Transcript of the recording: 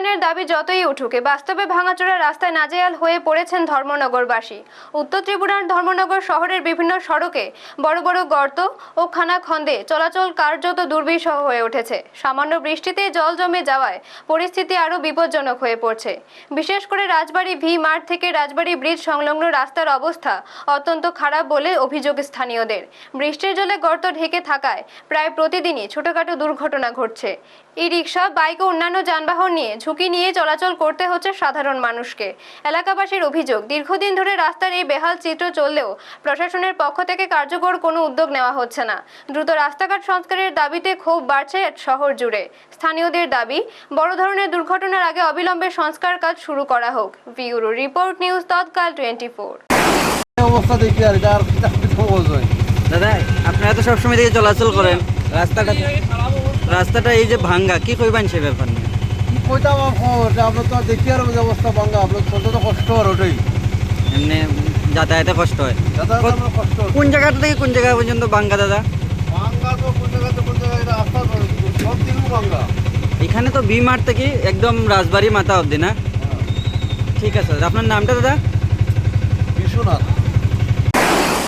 উন্নয়নের দাবি যতই উঠুক, বাস্তবে ভাঙাচোরা রাস্তায় নাজেহাল হয়ে পড়েছেন ধর্মনগরবাসী। উত্তর ত্রিপুরার ধর্মনগর শহরের বিভিন্ন সড়কে বড় বড় গর্ত ও খানাখন্দে চলাচল কার্যত দুর্বিষহ হয়ে উঠেছে। সামান্য বৃষ্টিতে জল জমে যাওয়ায় পরিস্থিতি আরও বিপজ্জনক হয়ে পড়ছে। বিশেষ করে রাজবাড়ী ভি মাঠ থেকে রাজবাড়ী ব্রিজ সংলগ্ন রাস্তার অবস্থা অত্যন্ত খারাপ বলে অভিযোগ স্থানীয়দের। বৃষ্টির জলে গর্ত ঢেকে থাকায় প্রায় প্রতিদিনই ছোটখাটো দুর্ঘটনা ঘটছে। ই-রিকশা, বাইক ও অন্যান্য যানবাহন নিয়ে ঝুঁকি নিয়ে চলাচল করতে হচ্ছে সাধারণ মানুষকে। এলাকাবাসীর অভিযোগ, দীর্ঘদিন ধরে রাস্তার এই বেহাল চিত্র চললেও প্রশাসনের পক্ষ থেকে কার্যকর কোনো উদ্যোগ নেওয়া হচ্ছে না। দ্রুত রাস্তাঘাট সংস্কারের দাবিতে ক্ষোভ বাড়ছে শহর জুড়ে। স্থানীয়দের দাবি, বড় ধরনের দুর্ঘটনার আগে অবিলম্বে সংস্কার কাজ শুরু করা হোক। ব্যুরো রিপোর্ট, নিউজ তৎকাল 24। অবস্থা দেখি আর এটা আর বলবেন দাদা, আপনারা তো সবসময় দিকে চলাচল করেন, রাস্তাটা এই যে ভাঙ্গা, কি কইবেন সে ব্যাপার নিয়ে? কি কইতাম আপনার তো দেখি আর অবস্থা ভাঙ্গা, আপনার চলতে তো কষ্ট আর ওটাই এমনি যাতায়াতে কষ্ট হয়। যাতায়াত আমার কষ্ট। কোন জায়গাটা থেকে কোন জায়গা পর্যন্ত ভাঙ্গা দাদা? ভাঙ্গা তো কোন জায়গাতে কোন জায়গায় এটা রাস্তা সব দিকে ভাঙ্গা। এখানে তো বি মাঠ থেকে একদম রাজবাড়ি মাথা অবধি না? ঠিক আছে দাদা, আপনার নামটা দাদা? বিশ্বনাথ।